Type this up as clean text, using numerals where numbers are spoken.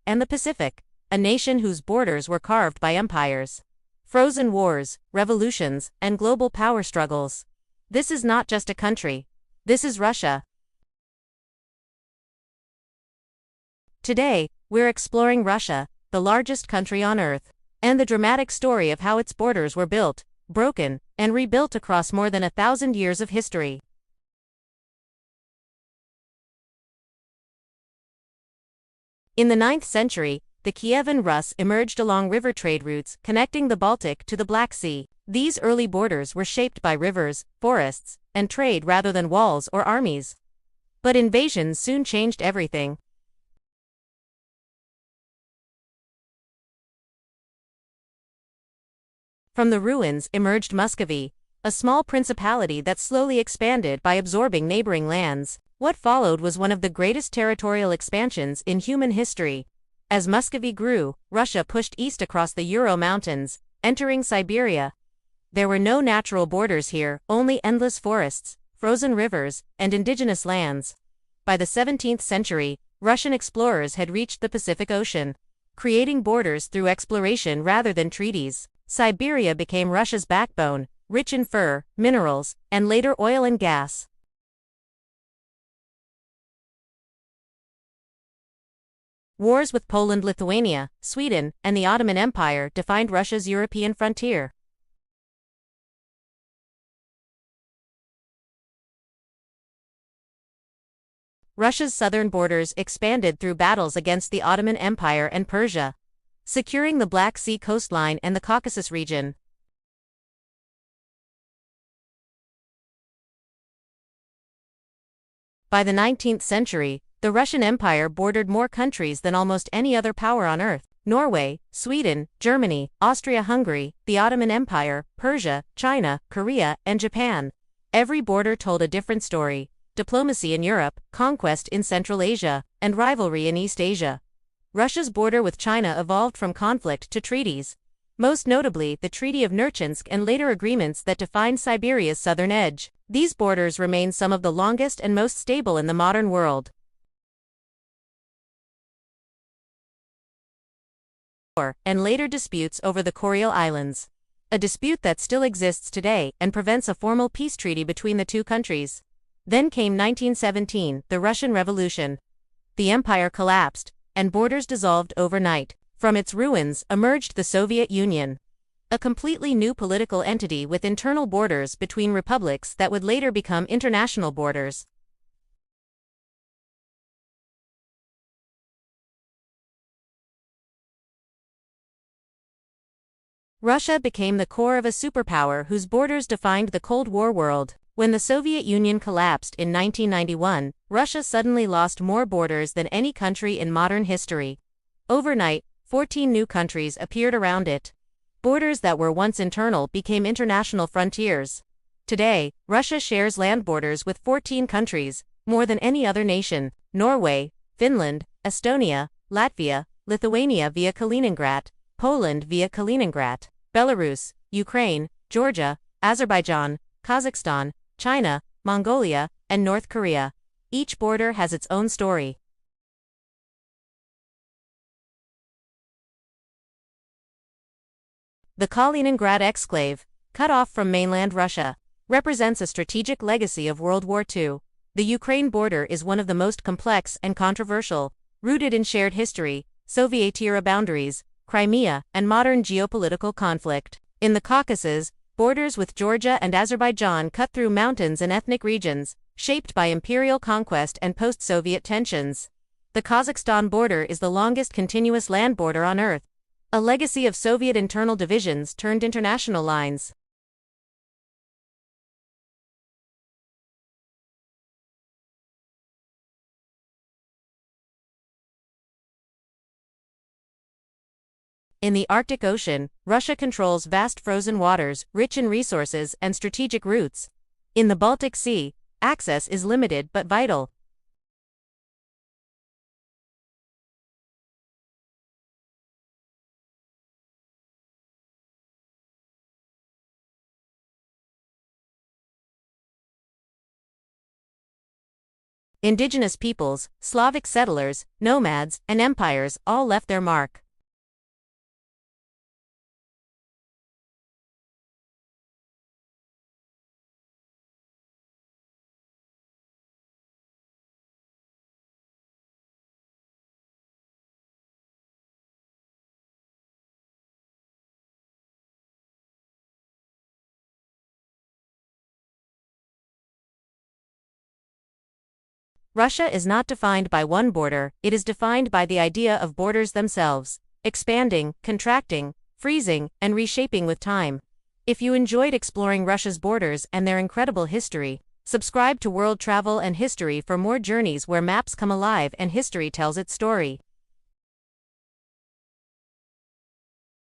and the Pacific, a nation whose borders were carved by empires, frozen wars, revolutions, and global power struggles. This is not just a country. This is Russia. Today, we're exploring Russia, the largest country on Earth, and the dramatic story of how its borders were built, broken, and rebuilt across more than 1,000 years of history. In the 9th century, the Kievan Rus emerged along river trade routes connecting the Baltic to the Black Sea. These early borders were shaped by rivers, forests, and trade rather than walls or armies. But invasions soon changed everything. From the ruins emerged Muscovy, a small principality that slowly expanded by absorbing neighboring lands. What followed was one of the greatest territorial expansions in human history. As Muscovy grew, Russia pushed east across the Ural Mountains, entering Siberia. There were no natural borders here, only endless forests, frozen rivers, and indigenous lands. By the 17th century, Russian explorers had reached the Pacific Ocean, creating borders through exploration rather than treaties. Siberia became Russia's backbone, rich in fur, minerals, and later oil and gas. Wars with Poland, Lithuania, Sweden, and the Ottoman Empire defined Russia's European frontier. Russia's southern borders expanded through battles against the Ottoman Empire and Persia, securing the Black Sea coastline and the Caucasus region. By the 19th century, the Russian Empire bordered more countries than almost any other power on Earth: Norway, Sweden, Germany, Austria-Hungary, the Ottoman Empire, Persia, China, Korea, and Japan. Every border told a different story: diplomacy in Europe, conquest in Central Asia, and rivalry in East Asia. Russia's border with China evolved from conflict to treaties, most notably the Treaty of Nerchinsk and later agreements that defined Siberia's southern edge. These borders remain some of the longest and most stable in the modern world. And later disputes over the Kuril Islands, a dispute that still exists today and prevents a formal peace treaty between the two countries. Then came 1917, the Russian Revolution. The empire collapsed, and borders dissolved overnight. From its ruins emerged the Soviet Union, a completely new political entity with internal borders between republics that would later become international borders. Russia became the core of a superpower whose borders defined the Cold War world. When the Soviet Union collapsed in 1991, Russia suddenly lost more borders than any country in modern history. Overnight, 14 new countries appeared around it. Borders that were once internal became international frontiers. Today, Russia shares land borders with 14 countries, more than any other nation: Norway, Finland, Estonia, Latvia, Lithuania via Kaliningrad, Poland via Kaliningrad, Belarus, Ukraine, Georgia, Azerbaijan, Kazakhstan, China, Mongolia, and North Korea. Each border has its own story. The Kaliningrad exclave, cut off from mainland Russia, represents a strategic legacy of World War II. The Ukraine border is one of the most complex and controversial, rooted in shared history, Soviet-era boundaries, Crimea, and modern geopolitical conflict. In the Caucasus, borders with Georgia and Azerbaijan cut through mountains and ethnic regions, shaped by imperial conquest and post-Soviet tensions. The Kazakhstan border is the longest continuous land border on Earth, a legacy of Soviet internal divisions turned international lines. In the Arctic Ocean, Russia controls vast frozen waters, rich in resources and strategic routes. In the Baltic Sea, access is limited but vital. Indigenous peoples, Slavic settlers, nomads, and empires all left their mark. Russia is not defined by one border, it is defined by the idea of borders themselves, expanding, contracting, freezing, and reshaping with time. If you enjoyed exploring Russia's borders and their incredible history, subscribe to World Travel and History for more journeys where maps come alive and history tells its story.